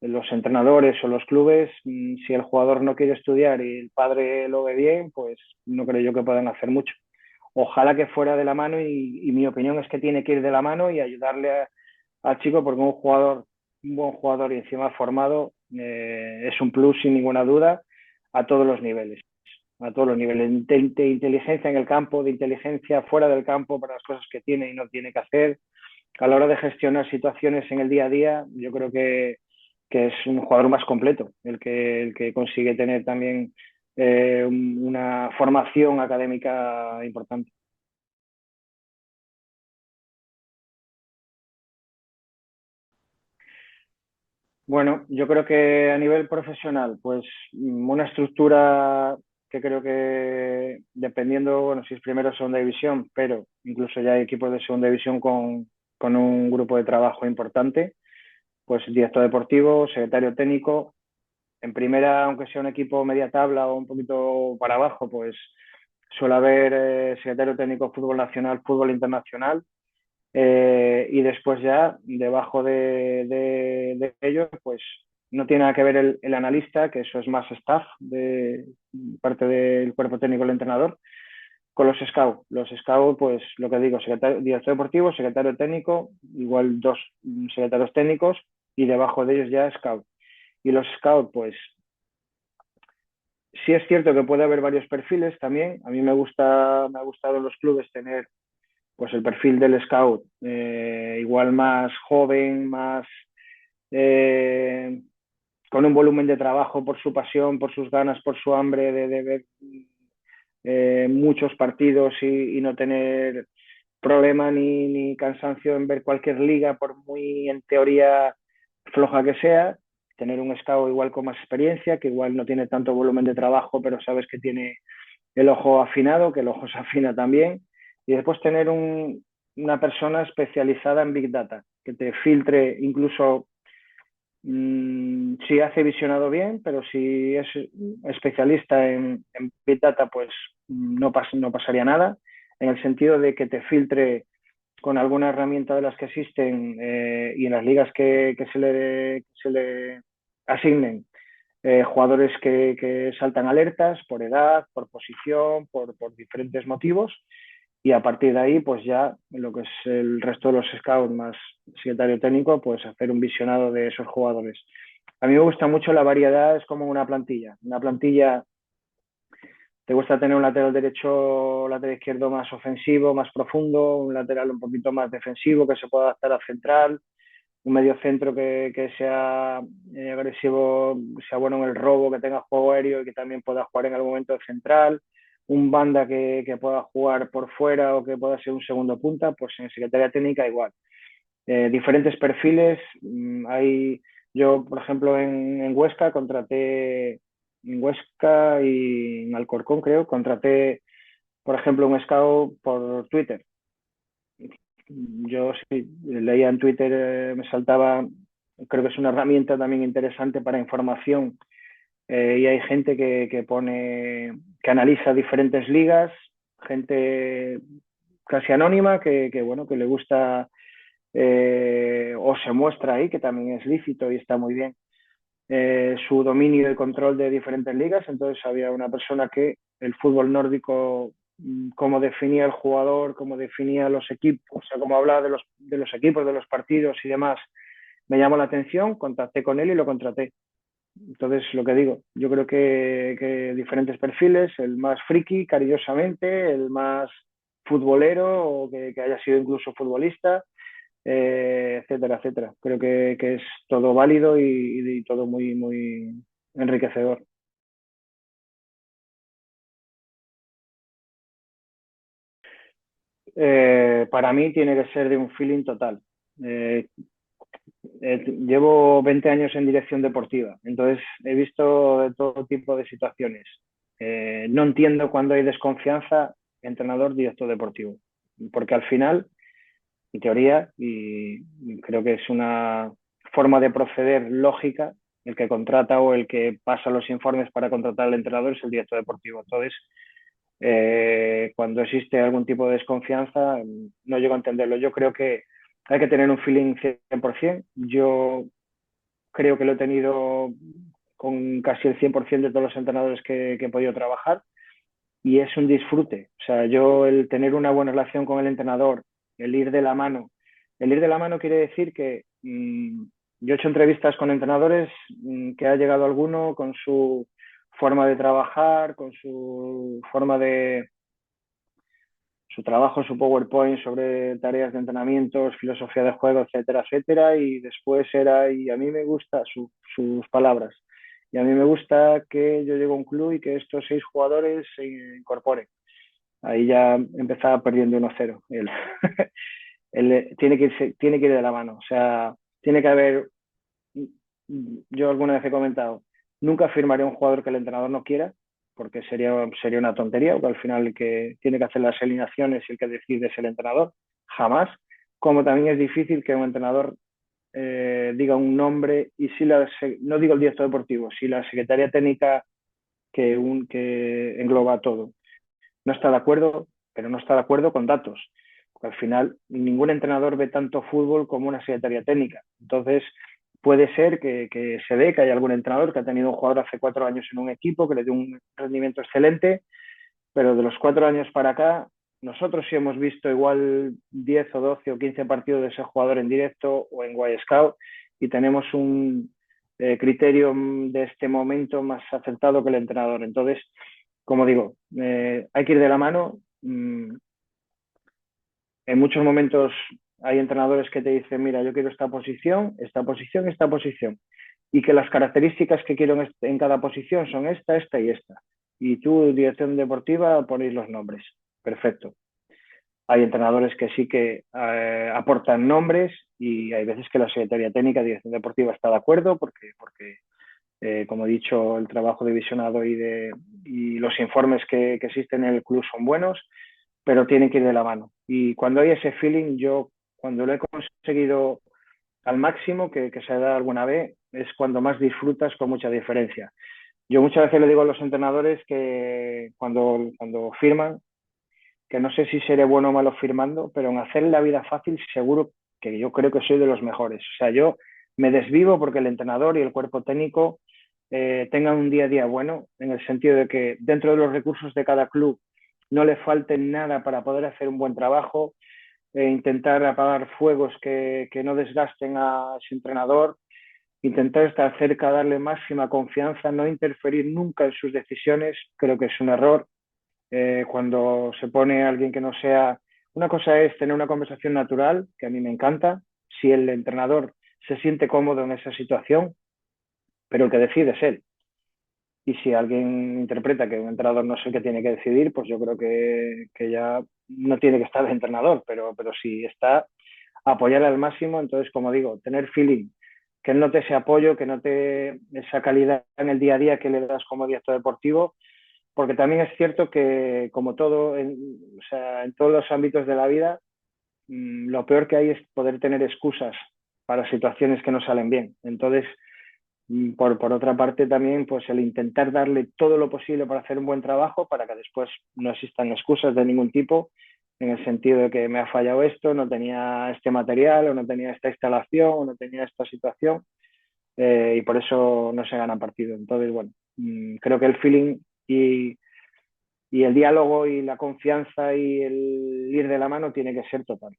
los entrenadores o los clubes. Si el jugador no quiere estudiar y el padre lo ve bien, pues no creo yo que puedan hacer mucho. Ojalá que fuera de la mano y mi opinión es que tiene que ir de la mano y ayudarle al chico porque un buen jugador y encima formado es un plus sin ninguna duda a todos los niveles, a todos los niveles de inteligencia en el campo, de inteligencia fuera del campo para las cosas que tiene y no tiene que hacer. A la hora de gestionar situaciones en el día a día, yo creo que es un jugador más completo, el que consigue tener también una formación académica importante. Bueno, yo creo que a nivel profesional, pues una estructura que creo que dependiendo, bueno, si es primera o segunda división, pero incluso ya hay equipos de segunda división con un grupo de trabajo importante, pues director deportivo, secretario técnico. En primera, aunque sea un equipo media tabla o un poquito para abajo, pues suele haber secretario técnico fútbol nacional, fútbol internacional, y después ya, debajo de ellos, pues no tiene nada que ver el analista, que eso es más staff de parte del cuerpo técnico del entrenador, con los scouts. Los scouts, pues lo que digo, director deportivo, secretario técnico, igual dos secretarios técnicos y debajo de ellos ya scout. Y los scouts, pues sí es cierto que puede haber varios perfiles también. A mí me ha gustado en los clubes tener pues el perfil del scout, igual más joven, más eh, con un volumen de trabajo por su pasión, por sus ganas, por su hambre de ver muchos partidos y no tener problema ni cansancio en ver cualquier liga, por muy en teoría floja que sea, tener un scout igual con más experiencia, que igual no tiene tanto volumen de trabajo, pero sabes que tiene el ojo afinado, que el ojo se afina también, y después tener una persona especializada en Big Data, que te filtre incluso si hace visionado bien, pero si es especialista en Big Data, pues no pasaría nada, en el sentido de que te filtre con alguna herramienta de las que existen y en las ligas que se le asignen jugadores que saltan alertas por edad, por posición, por diferentes motivos y a partir de ahí, pues ya lo que es el resto de los scouts más secretario técnico, pues hacer un visionado de esos jugadores. A mí me gusta mucho la variedad, es como una plantilla. Una plantilla, te gusta tener un lateral derecho, lateral izquierdo más ofensivo, más profundo, un lateral un poquito más defensivo que se pueda adaptar a central, un medio centro que sea agresivo, sea bueno en el robo, que tenga juego aéreo y que también pueda jugar en algún momento de central, un banda que pueda jugar por fuera o que pueda ser un segundo punta, pues en Secretaría Técnica igual. Diferentes perfiles, yo por ejemplo en Huesca contraté, en Huesca y en Alcorcón creo, contraté por ejemplo un scout por Twitter. Yo sí, leía en Twitter, me saltaba, creo que es una herramienta también interesante para información y hay gente que pone, que analiza diferentes ligas, gente casi anónima bueno, que le gusta o se muestra ahí, que también es lícito y está muy bien, su dominio y control de diferentes ligas. Entonces había una persona que el fútbol nórdico, cómo definía el jugador, cómo definía los equipos, o sea, cómo hablaba de los equipos, de los partidos y demás, me llamó la atención, contacté con él y lo contraté. Entonces, lo que digo, yo creo que diferentes perfiles, el más friki, cariñosamente, el más futbolero o que haya sido incluso futbolista, etcétera, etcétera. Creo que es todo válido y todo muy, muy enriquecedor. Para mí tiene que ser de un feeling total. Eh, Llevo 20 años en dirección deportiva, entonces he visto de todo tipo de situaciones. No entiendo cuando hay desconfianza entrenador, director deportivo, porque al final, en teoría, y creo que es una forma de proceder lógica, el que contrata o el que pasa los informes para contratar al entrenador es el director deportivo. Entonces, cuando existe algún tipo de desconfianza, no llego a entenderlo. Yo creo que hay que tener un feeling 100%. Yo creo que lo he tenido con casi el 100% de todos los entrenadores que he podido trabajar y es un disfrute. O sea, yo el tener una buena relación con el entrenador, el ir de la mano, el ir de la mano quiere decir que yo he hecho entrevistas con entrenadores que ha llegado alguno con su forma de trabajar, con su forma de su trabajo, su PowerPoint sobre tareas de entrenamientos, filosofía de juego, etcétera, etcétera, y después era, y a mí me gusta sus palabras, y a mí me gusta que yo llego a un club y que estos 6 jugadores se incorporen. Ahí ya empezaba perdiendo 1-0. Él tiene que ir de la mano, o sea, tiene que haber, yo alguna vez he comentado, nunca firmaré un jugador que el entrenador no quiera, porque sería una tontería, porque al final el que tiene que hacer las alineaciones y el que decide es el entrenador, jamás. Como también es difícil que un entrenador diga un nombre y si no digo el director deportivo, si la secretaria técnica que engloba todo no está de acuerdo, pero no está de acuerdo con datos. Porque al final ningún entrenador ve tanto fútbol como una secretaría técnica. Entonces, puede ser que se dé que hay algún entrenador que ha tenido un jugador hace 4 años en un equipo que le dio un rendimiento excelente, pero de los 4 años para acá, nosotros sí hemos visto igual 10 o 12 o 15 partidos de ese jugador en directo o en Y Scout y tenemos un criterio de este momento más acertado que el entrenador. Entonces, como digo, hay que ir de la mano. En muchos momentos hay entrenadores que te dicen, mira, yo quiero esta posición, esta posición, esta posición. Y que las características que quiero en cada posición son esta, esta y esta. Y tú, dirección deportiva, ponéis los nombres. Perfecto. Hay entrenadores que sí que aportan nombres y hay veces que la Secretaría Técnica, Dirección Deportiva está de acuerdo porque Como he dicho, el trabajo de visionado y los informes que existen en el club son buenos, pero tienen que ir de la mano. Y cuando hay ese feeling, yo cuando lo he conseguido al máximo que se da alguna vez, es cuando más disfrutas con mucha diferencia. Yo muchas veces le digo a los entrenadores que cuando firman, que no sé si seré bueno o malo firmando, pero en hacer la vida fácil seguro que yo creo que soy de los mejores. O sea, yo me desvivo porque el entrenador y el cuerpo técnico tengan un día a día bueno, en el sentido de que dentro de los recursos de cada club no le falte nada para poder hacer un buen trabajo, intentar apagar fuegos que no desgasten a ese entrenador, intentar estar cerca, darle máxima confianza, no interferir nunca en sus decisiones, creo que es un error. Cuando se pone alguien que no sea... Una cosa es tener una conversación natural, que a mí me encanta, si el entrenador se siente cómodo en esa situación, pero el que decide es él. Y si alguien interpreta que un entrenador no es el que tiene que decidir, pues yo creo que ya no tiene que estar el entrenador, pero si está, apoyar al máximo. Entonces, como digo, tener feeling, que note ese apoyo, que note esa calidad en el día a día que le das como director deportivo, porque también es cierto que, como todo, o sea, en todos los ámbitos de la vida, lo peor que hay es poder tener excusas para situaciones que no salen bien. Entonces, por otra parte, también pues el intentar darle todo lo posible para hacer un buen trabajo, para que después no existan excusas de ningún tipo, en el sentido de que me ha fallado esto, no tenía este material, o no tenía esta instalación, o no tenía esta situación, y por eso no se gana partido. Entonces, bueno, creo que el feeling y el diálogo y la confianza y el ir de la mano tiene que ser total.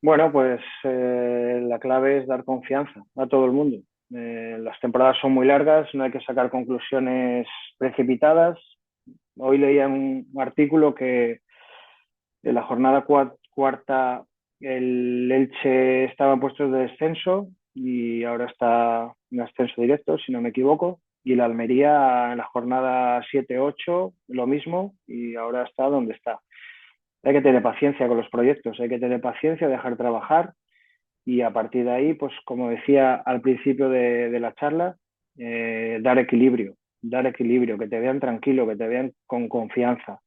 Bueno, pues la clave es dar confianza a todo el mundo. Las temporadas son muy largas, no hay que sacar conclusiones precipitadas. Hoy leía un artículo que en la jornada cuarta el Elche estaba en puestos de descenso y ahora está en ascenso directo, si no me equivoco. Y la Almería en la jornada 7-8 lo mismo, y ahora está donde está. Hay que tener paciencia con los proyectos, hay que tener paciencia, dejar trabajar, y a partir de ahí, pues como decía al principio de la charla, dar equilibrio, que te vean tranquilo, que te vean con confianza.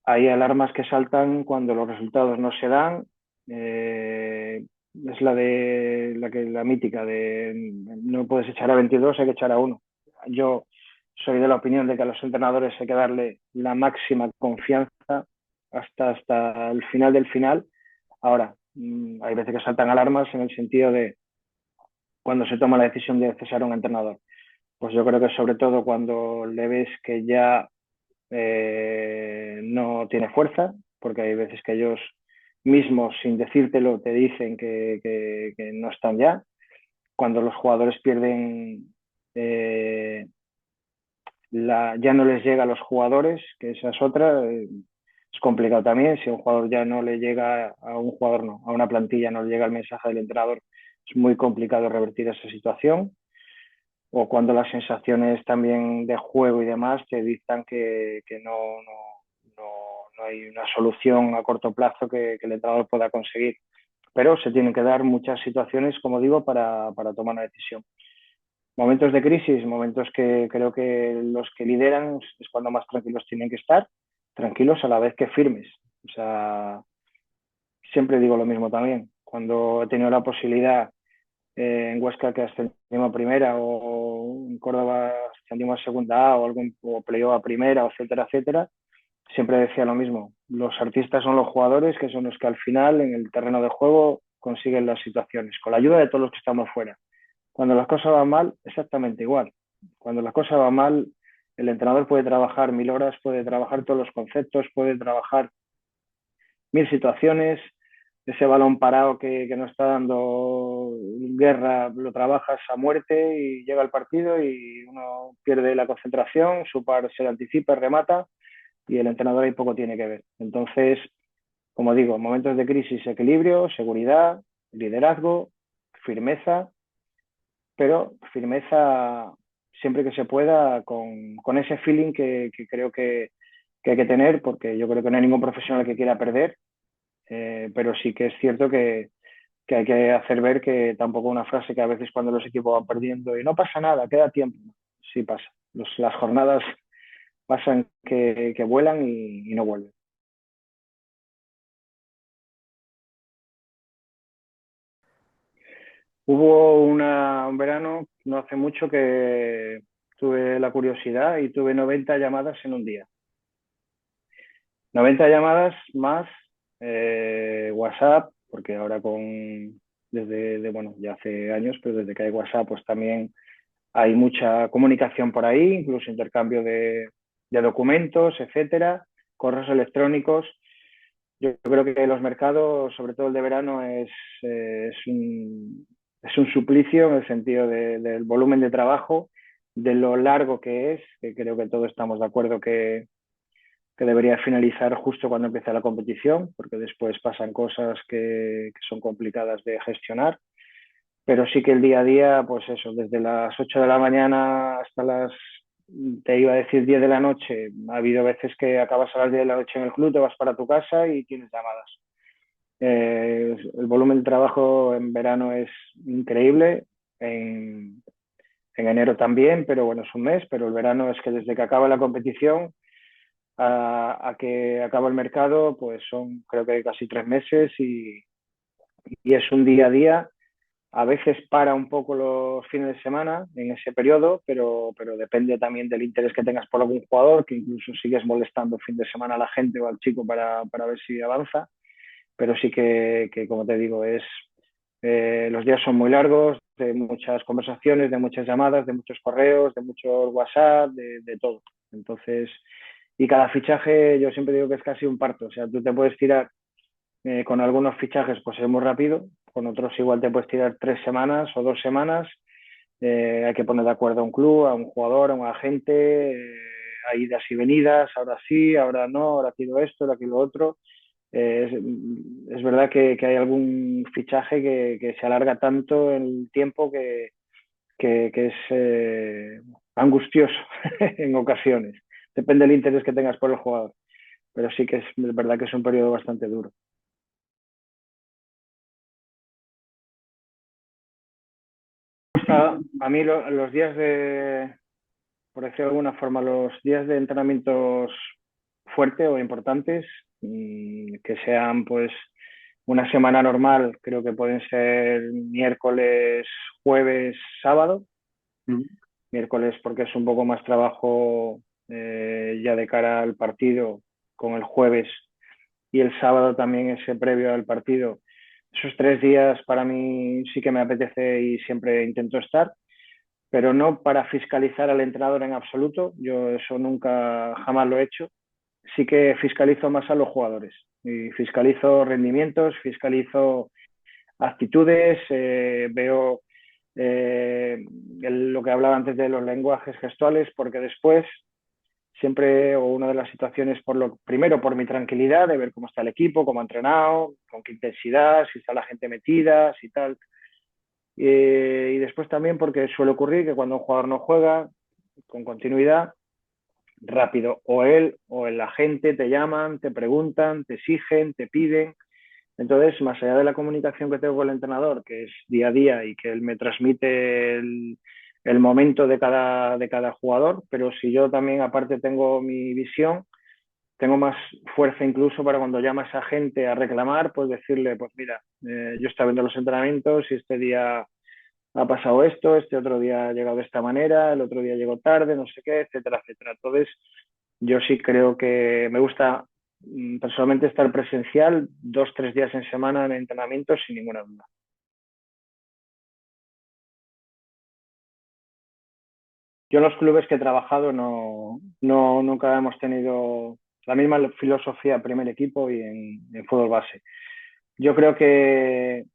Hay alarmas que saltan cuando los resultados no se dan. Es la mítica de no puedes echar a 22, hay que echar a uno. Yo soy de la opinión de que a los entrenadores hay que darle la máxima confianza hasta el final del final. Ahora, hay veces que saltan alarmas en el sentido de cuando se toma la decisión de cesar a un entrenador. Pues yo creo que sobre todo cuando le ves que ya no tiene fuerza, porque hay veces que ellos mismos, sin decírtelo, te dicen que no están ya. Cuando los jugadores pierden, ya no les llega a los jugadores, que esa es otra. Es complicado también. Si a un jugador ya no le llega, a un jugador no, a una plantilla no le llega el mensaje del entrenador, es muy complicado revertir esa situación. O cuando las sensaciones también de juego y demás te dictan que no, no hay una solución a corto plazo que el entrenador pueda conseguir. Pero se tienen que dar muchas situaciones, como digo, para tomar una decisión. Momentos de crisis, momentos que creo que los que lideran es cuando más tranquilos tienen que estar, tranquilos a la vez que firmes. O sea, siempre digo lo mismo también. Cuando he tenido la posibilidad en Huesca que ascendimos a primera, o en Córdoba ascendimos a segunda A, o playoff a primera, etcétera, etcétera, siempre decía lo mismo. Los artistas son los jugadores, que son los que al final en el terreno de juego consiguen las situaciones, con la ayuda de todos los que estamos fuera. Cuando las cosas van mal, exactamente igual. Cuando las cosas van mal, el entrenador puede trabajar 1000 horas, puede trabajar todos los conceptos, puede trabajar 1000 situaciones. Ese balón parado que no está dando guerra, lo trabajas a muerte y llega el partido y uno pierde la concentración, su par se le anticipa, remata, y el entrenador ahí poco tiene que ver. Entonces, como digo, momentos de crisis, equilibrio, seguridad, liderazgo, firmeza, pero firmeza siempre que se pueda, con ese feeling que creo que hay que tener, porque yo creo que no hay ningún profesional que quiera perder, pero sí que es cierto que hay que hacer ver que tampoco una frase que a veces cuando los equipos van perdiendo y no pasa nada, queda tiempo. Sí pasa. Las jornadas pasan que vuelan y no vuelven. Hubo un verano no hace mucho que tuve la curiosidad y tuve 90 llamadas en un día. 90 llamadas más WhatsApp, porque ahora bueno, ya hace años, pero desde que hay WhatsApp, pues también hay mucha comunicación por ahí, incluso intercambio de documentos, etcétera, correos electrónicos. Yo creo que los mercados, sobre todo el de verano, es un suplicio en el sentido del volumen de trabajo, de lo largo que es, que creo que todos estamos de acuerdo que debería finalizar justo cuando empieza la competición, porque después pasan cosas que son complicadas de gestionar. Pero sí que el día a día, pues eso, desde las 8 de la mañana hasta te iba a decir 10 de la noche, ha habido veces que acabas a las 10 de la noche en el club, te vas para tu casa y tienes llamadas. El volumen de trabajo en verano es increíble, en enero también, pero bueno, es un mes, pero el verano es que desde que acaba la competición a que acaba el mercado, pues son creo que casi 3 meses y es un día a día. A veces para un poco los fines de semana en ese periodo, pero depende también del interés que tengas por algún jugador, que incluso sigues molestando el fin de semana a la gente o al chico para ver si avanza. Pero sí que como te digo, los días son muy largos, de muchas conversaciones, de muchas llamadas, de muchos correos, de muchos WhatsApp, de todo. Entonces, y cada fichaje yo siempre digo que es casi un parto. O sea, tú te puedes tirar con algunos fichajes, pues es muy rápido, con otros igual te puedes tirar 3 semanas o 2 semanas. Hay que poner de acuerdo a un club, a un jugador, a un agente, a idas y venidas, ahora sí, ahora no, ahora quiero esto, ahora quiero lo otro. Es verdad que hay algún fichaje que se alarga tanto en el tiempo que es angustioso en ocasiones. Depende del interés que tengas por el jugador, pero sí que es verdad que es un periodo bastante duro. A mí los días por decirlo de alguna forma, los días de entrenamientos fuertes o importantes, que sean pues una semana normal, creo que pueden ser miércoles, jueves, sábado. Mm. Miércoles porque es un poco más trabajo ya de cara al partido con el jueves y el sábado también ese previo al partido. Esos 3 días para mí sí que me apetece y siempre intento estar, pero no para fiscalizar al entrenador en absoluto. Yo eso nunca, jamás lo he hecho. Sí que fiscalizo más a los jugadores y fiscalizo rendimientos, fiscalizo actitudes, veo lo que hablaba antes de los lenguajes gestuales, porque después siempre, o una de las situaciones, primero por mi tranquilidad de ver cómo está el equipo, cómo ha entrenado, con qué intensidad, si está la gente metida, si tal. Y después también porque suele ocurrir que cuando un jugador no juega con continuidad, rápido, o él o el agente te llaman, te preguntan, te exigen, te piden. Entonces, más allá de la comunicación que tengo con el entrenador, que es día a día y que él me transmite el momento de cada jugador, pero si yo también aparte tengo mi visión, tengo más fuerza incluso para cuando llama a esa gente a reclamar, pues decirle, pues mira, yo estaba viendo los entrenamientos y este día ha pasado esto, este otro día ha llegado de esta manera, el otro día llegó tarde, no sé qué, etcétera, etcétera. Entonces, yo sí creo que me gusta personalmente estar presencial 2, 3 días en semana en entrenamientos sin ninguna duda. Yo en los clubes que he trabajado nunca hemos tenido la misma filosofía primer equipo y en fútbol base. Yo creo que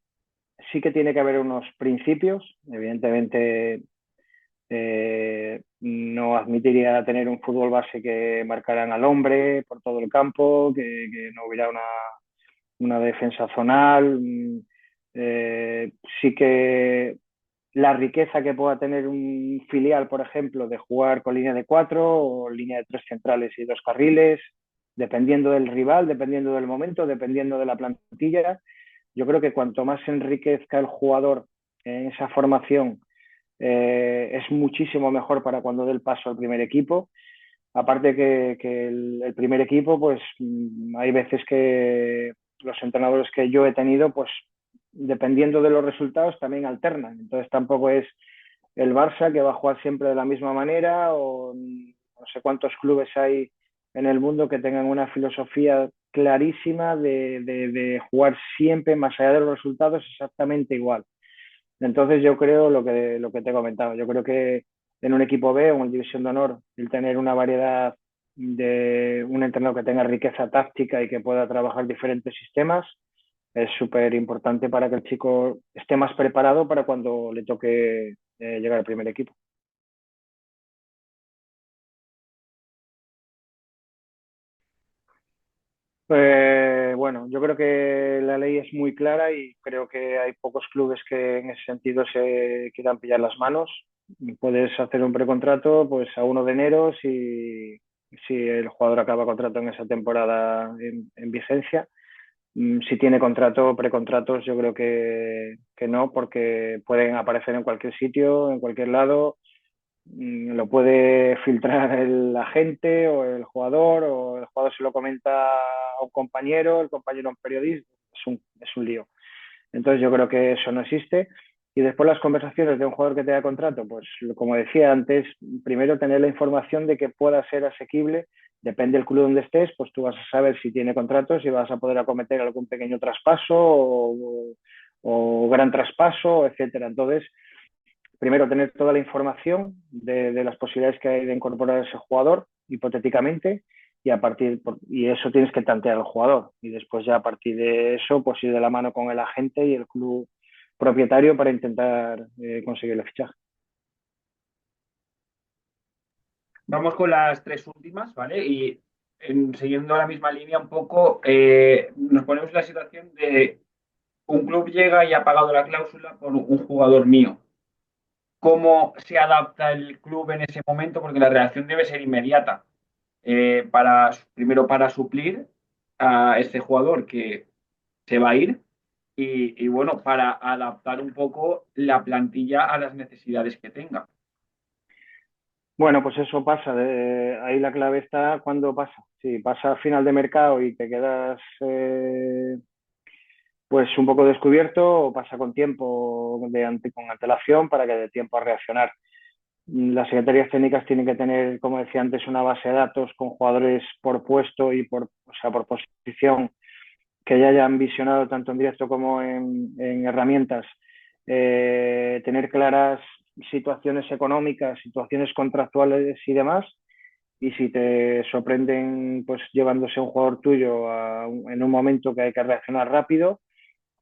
sí que tiene que haber unos principios. Evidentemente, no admitiría tener un fútbol base que marcaran al hombre por todo el campo, que no hubiera una defensa zonal. Sí que la riqueza que pueda tener un filial, por ejemplo, de jugar con línea de 4 o línea de 3 centrales y 2 carriles. dependiendo del rival, dependiendo del momento, dependiendo de la plantilla. Yo creo que cuanto más se enriquezca el jugador en esa formación, es muchísimo mejor para cuando dé el paso al primer equipo. Aparte que el primer equipo, pues hay veces que los entrenadores que yo he tenido, pues dependiendo de los resultados, también alternan. Entonces tampoco es el Barça que va a jugar siempre de la misma manera o no sé cuántos clubes hay en el mundo que tengan una filosofía clarísima de jugar siempre, más allá de los resultados, exactamente igual. Entonces yo creo lo que te he comentado, yo creo que en un equipo B o en División de Honor, el tener una variedad de un entrenador que tenga riqueza táctica y que pueda trabajar diferentes sistemas es súper importante para que el chico esté más preparado para cuando le toque llegar al primer equipo. Bueno, yo creo que la ley es muy clara y creo que hay pocos clubes que en ese sentido se quieran pillar las manos. Puedes hacer un precontrato pues a 1 de enero si el jugador acaba contrato en esa temporada en vigencia. Si tiene contrato, precontratos, yo creo que no, porque pueden aparecer en cualquier sitio, en cualquier lado. Lo puede filtrar el agente o el jugador se lo comenta a un compañero, el compañero a un periodista, es un lío. Entonces yo creo que eso no existe. Y después las conversaciones de un jugador que tenga contrato, pues como decía antes, primero tener la información de que pueda ser asequible, depende del club donde estés, pues tú vas a saber si tiene contrato, si vas a poder acometer algún pequeño traspaso o gran traspaso, etcétera. Entonces, primero tener toda la información de las posibilidades que hay de incorporar a ese jugador, hipotéticamente, y y eso tienes que tantear al jugador. Y después ya a partir de eso, pues ir de la mano con el agente y el club propietario para intentar conseguir el fichaje. Vamos con las tres últimas, ¿vale? Y siguiendo la misma línea un poco, nos ponemos en la situación de un club llega y ha pagado la cláusula por un jugador mío. ¿Cómo se adapta el club en ese momento? Porque la reacción debe ser inmediata. Primero para suplir a este jugador que se va a ir y bueno, para adaptar un poco la plantilla a las necesidades que tenga. Bueno, pues eso pasa. Ahí la clave está cuando pasa. Si pasa a final de mercado y te quedas pues un poco descubierto, o pasa con tiempo, con antelación para que dé tiempo a reaccionar. Las secretarías técnicas tienen que tener, como decía antes, una base de datos con jugadores por puesto o sea, por posición que ya hayan visionado tanto en directo como en herramientas. Tener claras situaciones económicas, situaciones contractuales y demás. Y si te sorprenden pues llevándose un jugador tuyo en un momento que hay que reaccionar rápido,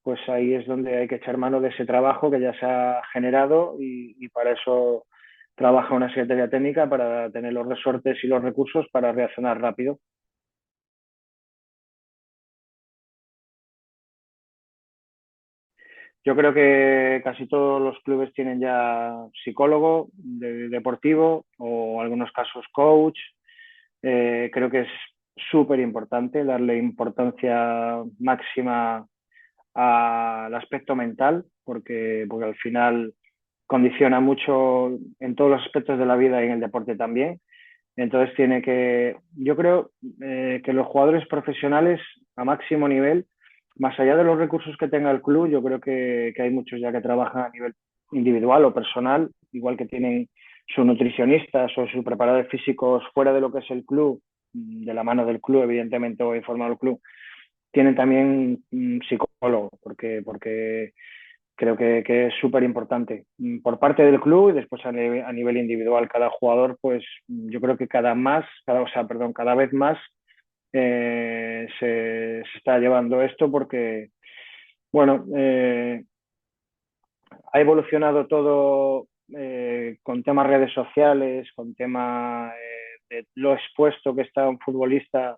pues ahí es donde hay que echar mano de ese trabajo que ya se ha generado y para eso trabaja una secretaría técnica para tener los resortes y los recursos para reaccionar rápido. Yo creo que casi todos los clubes tienen ya psicólogo deportivo o en algunos casos coach. Creo que es súper importante darle importancia máxima al aspecto mental porque al final condiciona mucho en todos los aspectos de la vida y en el deporte también. Entonces yo creo que los jugadores profesionales a máximo nivel, más allá de los recursos que tenga el club, yo creo que hay muchos ya que trabajan a nivel individual o personal, igual que tienen sus nutricionistas o sus preparadores físicos fuera de lo que es el club, de la mano del club, evidentemente, o informado del club, tienen también psicólogo, porque creo que es súper importante por parte del club y después a nivel individual. Cada jugador, pues yo creo que o sea, perdón, cada vez más se está llevando esto porque, bueno, ha evolucionado todo con temas redes sociales, con temas de lo expuesto que está un futbolista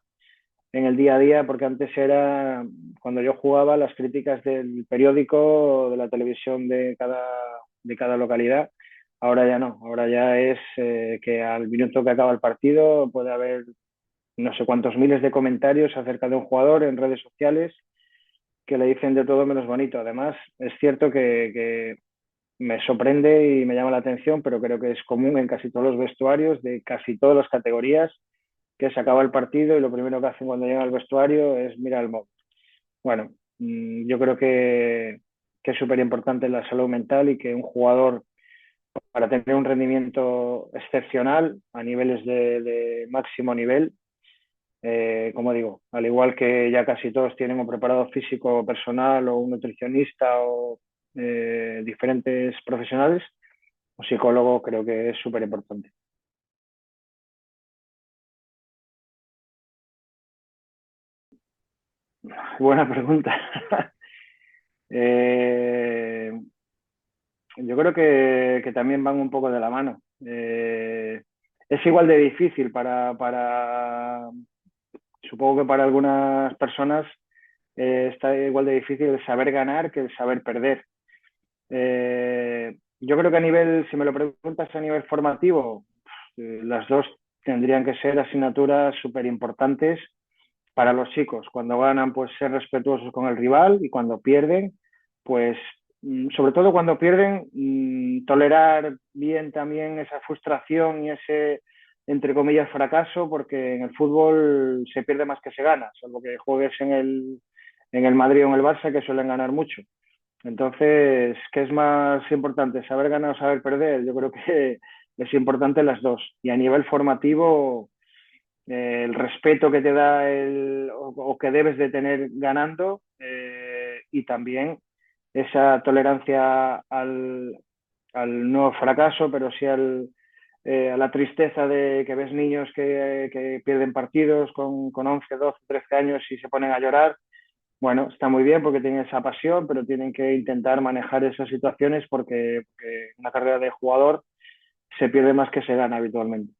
en el día a día, porque antes era, cuando yo jugaba, las críticas del periódico o de la televisión de cada localidad. Ahora ya no, ahora ya es que al minuto que acaba el partido puede haber no sé cuántos miles de comentarios acerca de un jugador en redes sociales que le dicen de todo menos bonito. Además, es cierto que me sorprende y me llama la atención, pero creo que es común en casi todos los vestuarios de casi todas las categorías, que se acaba el partido y lo primero que hacen cuando llegan al vestuario es mirar el móvil. Bueno, yo creo que es súper importante la salud mental y que un jugador, para tener un rendimiento excepcional a niveles de máximo nivel, como digo, al igual que ya casi todos tienen un preparador físico personal o un nutricionista o diferentes profesionales, un psicólogo creo que es súper importante. Buena pregunta. eh, yo creo que también van un poco de la mano. Es igual de difícil supongo que para algunas personas está igual de difícil el saber ganar que el saber perder. Yo creo que a nivel, si me lo preguntas a nivel formativo, las dos tendrían que ser asignaturas súper importantes para los chicos. Cuando ganan, pues ser respetuosos con el rival y cuando pierden, pues sobre todo cuando pierden, tolerar bien también esa frustración y ese, entre comillas, fracaso, porque en el fútbol se pierde más que se gana, salvo que juegues en el Madrid o en el Barça, que suelen ganar mucho. Entonces, ¿qué es más importante? ¿Saber ganar o saber perder? Yo creo que es importante las dos. Y a nivel formativo, el respeto que te da o que debes de tener ganando y también esa tolerancia al no fracaso, pero sí a la tristeza de que ves niños que pierden partidos con 11, 12, 13 años y se ponen a llorar. Bueno, está muy bien porque tienen esa pasión, pero tienen que intentar manejar esas situaciones porque una carrera de jugador se pierde más que se gana habitualmente.